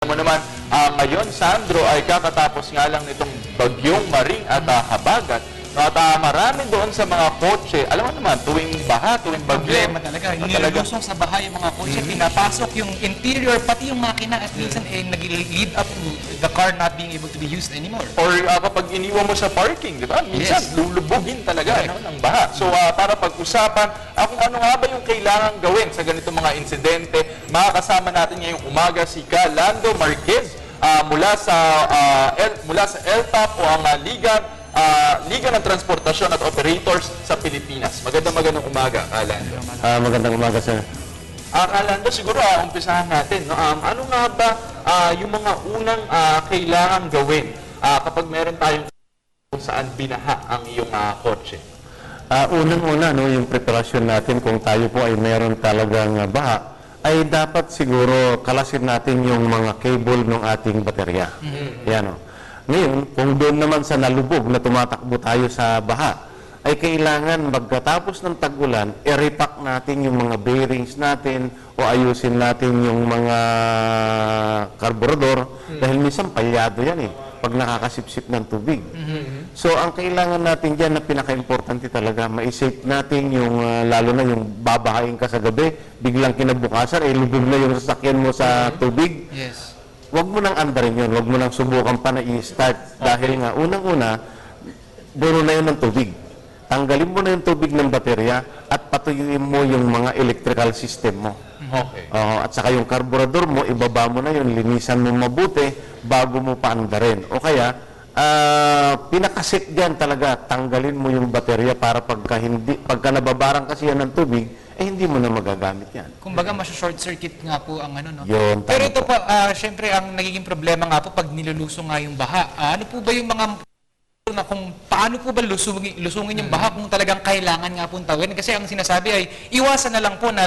Mo naman, ngayon, Sandro, ay kakatapos nga lang nitong bagyong Maring at Habagat. At marami doon sa mga kotse, alam mo naman, tuwing baha, tuwing bagyo. Problema talaga. Nilulusong sa baha yung mga kotse, pinapasok yung interior, pati yung makina, at minsan nag-lead up to the car not being able to be used anymore. Or kapag iniwan mo sa parking, di ba? Minsan, lulubugin talaga ng baha. So, para pag-usapan, kung ano nga ba yung kailangan gawin sa ganitong mga insidente, makakasama natin ngayong umaga si Lando Marquez mula sa LTAP o ang Liga ng Transportasyon at Operators sa Pilipinas. Magandang umaga, Lando. Magandang umaga, sir. Lando, siguro umpisahan natin. No? Ano nga ba yung mga unang kailangan gawin kapag meron tayong kung saan binaha ang iyong kotse? Unang-una, no, yung preparasyon natin kung tayo po ay meron talagang baha, ay dapat siguro kalasin natin yung mga cable ng ating baterya. Yan, no. Ngayon, kung doon naman sa nalubog na tumatakbo tayo sa baha, ay kailangan magkatapos ng tag-ulan, i-repack natin yung mga bearings natin o ayusin natin yung mga karburador dahil minsan palyado yan pag nakakasipsip ng tubig. So, ang kailangan natin dyan na pinaka-importante talaga, ma-save natin yung, lalo na yung babahain ka sa gabi, biglang kinabukasan, lubog na yung sasakyan mo sa tubig. Yes. Huwag mo nang andarin yun. Huwag mo nang subukan pa na i-start. Dahil nga, unang-una, buro na yun ng tubig. Tanggalin mo na yung tubig ng baterya at patuyuin mo yung mga electrical system mo. Okay. At saka yung karburador mo, ibaba mo na yun, linisan mo mabuti bago mo pa andarin. O kaya, pinakasit dyan talaga, tanggalin mo yung baterya para pagka nababarang kasi yan ng tubig, hindi mo na magagamit yan. Kumbaga, short circuit nga po ang ano, no? Yun, Pero tama ito po, syempre, ang nagiging problema nga po pag nilulusong nga yung baha. Ano po ba yung mga na kung paano po ba lusungin yung baha kung talagang kailangan nga pong tawin? Kasi ang sinasabi ay iwasan na lang po na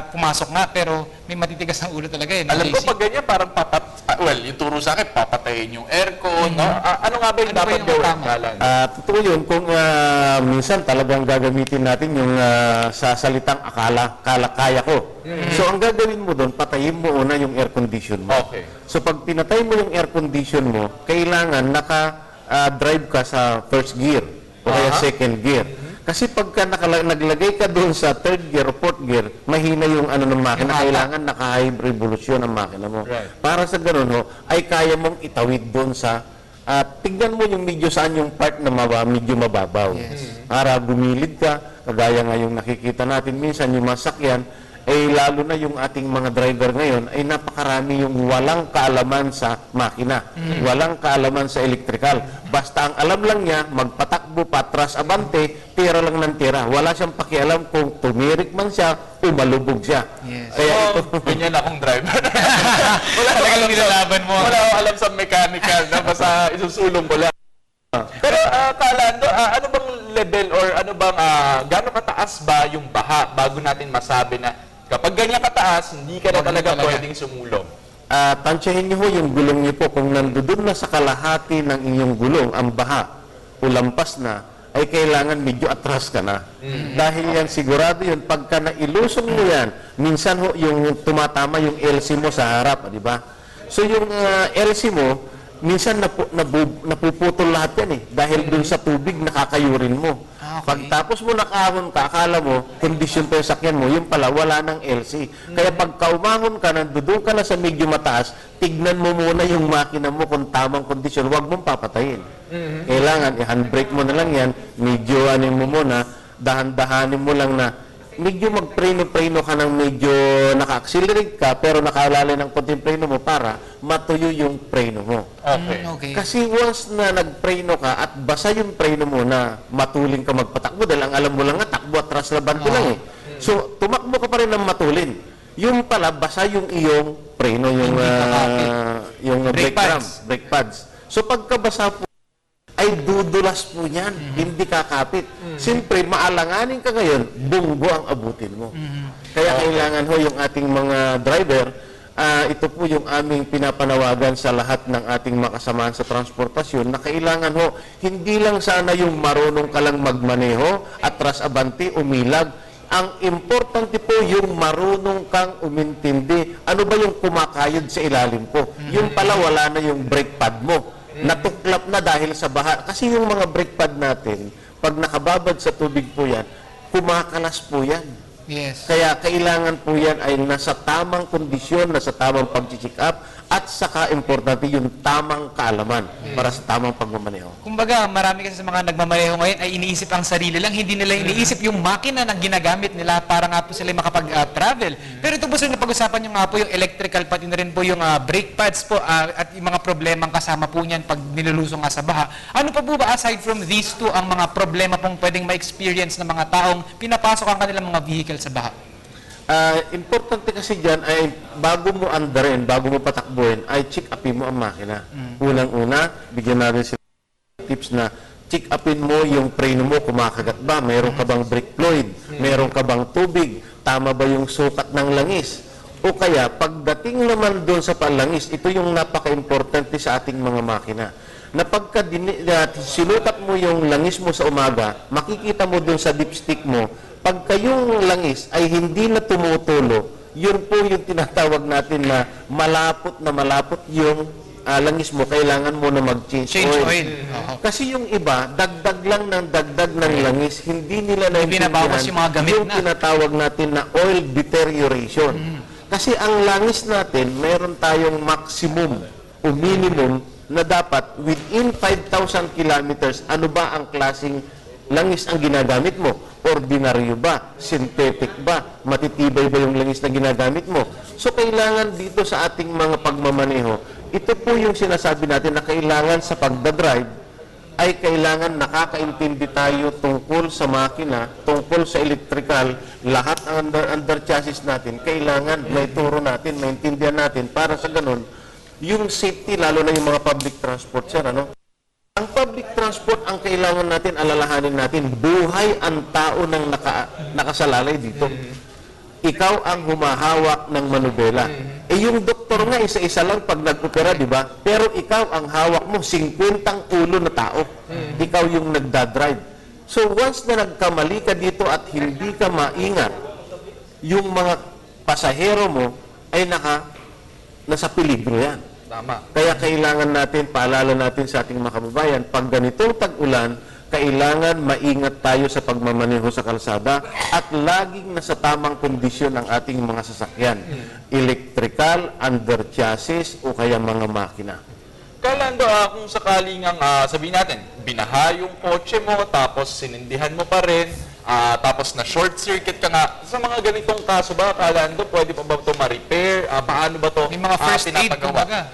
pumasok nga pero may matitigas ng ulo talaga eh. Alam ko pag ganyan, parang yung turo sa akin, papatayin yung aircon. No? Ano nga ba yung dapat gawin? Totoo yun, kung minsan talagang gagamitin natin yung sa salitang kaya ko. So, ang gagawin mo doon, patayin mo una yung air condition mo. Okay. So, pag pinatay mo yung air condition mo, kailangan drive ka sa first gear o kaya second gear. Kasi pagka naglagay ka doon sa third gear o fourth gear, mahina yung ng makina. Kailangan naka-high revolution ang makina mo. Right. Para sa ganun, ay kaya mong itawid doon sa tignan mo yung medyo saan yung part na medyo mababaw. Yes. Para bumilid ka, kagaya nga yung nakikita natin minsan, yung masakyan, lalo na yung ating mga driver ngayon, ay napakarami yung walang kaalaman sa makina, walang kaalaman sa electrical. Basta ang alam lang niya, magpatakbo, patras, abante, tira lang ng tira. Wala siyang pakialam kung tumirik man siya o malubog siya. Yes. Kaya ito, ganyan akong driver. Wala Talagang nilalaban mo. Wala akong alam sa mechanical, na basta isusulong ko lang. Pero Lando, ano bang level or ano bang gaano kataas ba yung baha bago natin masabi na kapag ganyan kataas, hindi ka na talaga pwedeng sumulong? tansyahin niyo ho yung gulong niyo po. Kung nandoon na sa kalahati ng inyong gulong ang baha o lampas na, ay kailangan medyo atras ka na. Dahil yan, sigurado yun, pagka nailusong mo yan, minsan ho, yung tumatama yung LC mo sa harap, di ba? So yung LC mo, minsan napuputol lahat yan dahil dun sa tubig nakakayurin mo. Okay. Pagtapos mo nakahon ka, akala mo, kondisyon pa yung sakyan mo, yung pala, wala ng LC. Kaya pagka umahon ka, nandoon ka na sa medyo mataas, tignan mo muna yung makina mo kung tamang kondisyon, huwag mong papatayin. Kailangan, handbrake mo na lang yan, medyo mo muna, dahan-dahanin mo lang na, medyo magpreno-preno ka ng medyo naka-accelerate ka, pero nakalala ng konting preno mo para matuyo yung preno mo. Okay. Okay. Kasi once na nagpreno ka at basa yung preno mo na matulin ka magpatakbo, dahil ang alam mo lang nga, takbo at tras laban ko lang So, tumakbo ka pa rin ng matulin. Yung pala, basa yung iyong preno, yung brake pads. So, pagkabasa po, ay dudulas po yan, hindi kakapit. Siyempre, maalanganin ka ngayon, bunggo ang abutin mo. Kaya kailangan ho yung ating mga driver, ito po yung aming pinapanawagan sa lahat ng ating makasamahan sa transportasyon na kailangan ho, hindi lang sana yung marunong ka lang magmaneho, atras abante, umilag, Ang importante po yung marunong kang umintindi. Ano ba yung kumakayod sa ilalim ko? Yung pala wala na yung brake pad mo. Natuklap na dahil sa baha. Kasi yung mga brake pad natin, pag nakababad sa tubig po yan, kumakalas po yan. Yes. Kaya kailangan po yan ay nasa tamang kondisyon, nasa tamang pag-check up, at saka importante yung tamang kaalaman para sa tamang pagmamaneho. Kumbaga, marami kasi sa mga nagmamaneho ngayon ay iniisip ang sarili lang, hindi nila iniisip yung makina na ginagamit nila para nga po sila makapag-travel. Pero ito po sir, napag-usapan nyo nga po yung electrical, pati na rin po yung brake pads po at yung mga problemang kasama po niyan pag nilulusong nga sa baha. Ano pa po ba aside from these two ang mga problema pong pwedeng ma-experience ng mga taong pinapasok ang kanilang mga vehicle sa baha? Importante kasi dyan ay bago mo andarin, bago mo patakbuhin, ay check upin mo ang makina. Unang-una, bigyan natin sila tips na check upin mo yung preno mo, kumakagat ba, mayroon ka bang brake fluid, mayroon ka bang tubig, tama ba yung sukat ng langis. O kaya, pagdating naman doon sa panlangis, ito yung napaka-importante sa ating mga makina. Na pagka sinukat mo yung langis mo sa umaga, makikita mo doon sa dipstick mo, pagka yung langis ay hindi na tumutulo, yun po yung tinatawag natin na malapot yung langis mo, kailangan mo na mag-change oil. Kasi yung iba, dagdag lang ng dagdag ng langis, hindi nila binabawas yung mga gamit yung tinatawag natin na oil deterioration. Kasi ang langis natin, meron tayong maximum o minimum na dapat within 5,000 kilometers, ano ba ang klaseng langis ang ginagamit mo? Ordinaryo ba? Synthetic ba? Matitibay ba yung langis na ginagamit mo? So, kailangan dito sa ating mga pagmamaneho, ito po yung sinasabi natin na kailangan sa pagdadrive ay kailangan nakakaintindi tayo tungkol sa makina, tungkol sa electrical, lahat ang under chassis natin, kailangan may turo natin, maintindihan natin para sa ganun, yung safety, lalo na yung mga public transport, sir, ano? Ang public transport, ang kailangan natin, alalahanin natin, buhay ang tao ng nakasalalay dito. Ikaw ang humahawak ng manubela. Yung doktor nga, isa-isa lang pag nag-opera, di ba? Pero ikaw ang hawak mo, 50 ulo na tao. Ikaw yung nagdadrive. So once na nagkamali ka dito at hindi ka maingat, yung mga pasahero mo ay nasa peligro yan. Tama. Kaya kailangan natin, paalala natin sa ating mga kababayan, pag ganitong tag-ulan, kailangan maingat tayo sa pagmamaneho sa kalsada at laging nasa tamang kondisyon ang ating mga sasakyan. Electrical, under chassis, o kaya mga makina. Kalando, kung sakaling sabihin natin, binaha yung kotse mo, tapos sinindihan mo pa rin, tapos na short circuit ka nga, sa mga ganitong kaso ba, Kalando, pwede pa ba ito ma-repair? Paano ba ito May mga first aid, kumbaga.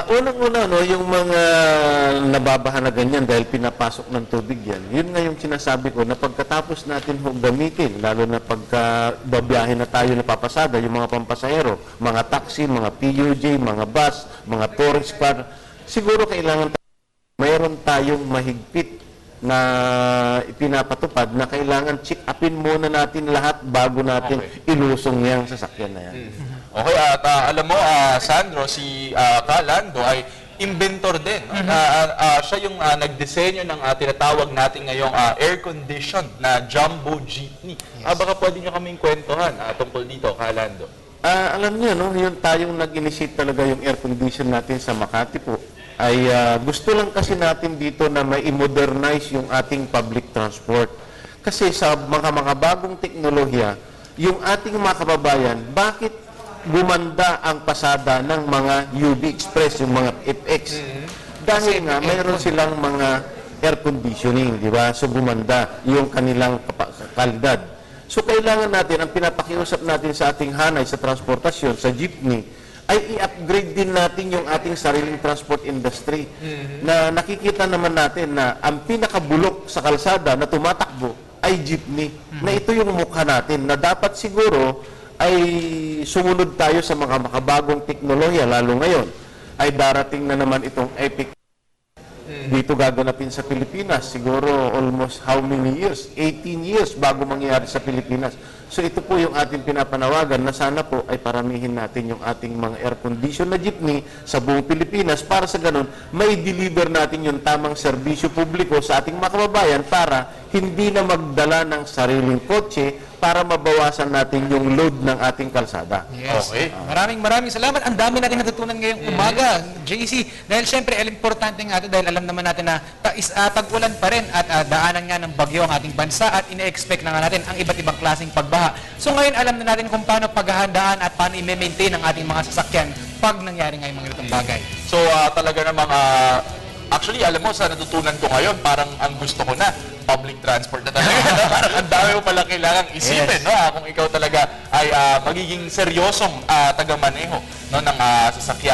Unang-una, no, yung mga nababaha na ganyan dahil pinapasok ng tubig yan, yun nga yung sinasabi ko na pagkatapos natin gamitin, lalo na pagka babiyahe na tayo na papasada, yung mga pampasahero, mga taxi, mga PUJ, mga bus, mga tourist car, siguro kailangan mayroon tayong mahigpit na ipinapatupad na kailangan check upin muna natin lahat bago natin ilusong yung sasakyan na yan. Okay, at alam mo, Sandro, si Kalando ay inventor din. Siya yung nagdisenyo ng tinatawag natin ngayong air-conditioned na jumbo jeepney. Baka pwede nyo kaming kwentuhan tungkol dito, Kalando. Alam niyo, no, yung tayong nag-initiate talaga yung air condition natin sa Makati po, ay gusto lang kasi natin dito na may i-modernize yung ating public transport. Kasi sa mga bagong teknolohiya, yung ating mga kababayan, bakit gumanda ang pasada ng mga UB Express, yung mga FX? Dahil nga, mayroon silang mga air conditioning, di ba? So, gumanda yung kanilang kalidad. So, kailangan natin, ang pinapakiusap natin sa ating hanay, sa transportasyon, sa jeepney, ay i-upgrade din natin yung ating sariling transport industry. Na nakikita naman natin na ang pinakabulok sa kalsada na tumatakbo ay jeepney. Na ito yung mukha natin, na dapat siguro ay sumunod tayo sa mga makabagong teknolohiya, lalo ngayon ay darating na naman itong epic dito gaganapin sa Pilipinas. Siguro almost how many years? 18 years bago mangyari sa Pilipinas. So ito po yung ating pinapanawagan na sana po ay paramihin natin yung ating mga air condition na jeepney sa buong Pilipinas para sa ganun may deliver natin yung tamang serbisyo publiko sa ating mga kababayan para hindi na magdala ng sariling kotse para mabawasan natin yung load ng ating kalsada. Yes. Okay. Maraming salamat. Ang dami natin natutunan ngayong umaga, JC. Dahil syempre, importante nga ito dahil alam naman natin na tag-ulan pa rin at daanan nga ng bagyo ang ating bansa at ine-expect na nga natin ang iba't ibang klaseng pagbaha. So ngayon, alam na natin kung paano paghahandaan at paano i-maintain ang ating mga sasakyan pag nangyari nga yung mga ganitong bagay. So talaga namang actually alam mo sa natutunan ko ngayon parang ang gusto ko na public transport na talaga. Parang ang dami mo pala kailangang isipin, no? Kung ikaw talaga ay magiging seryosong tagamaneho, no, ng sasakyan.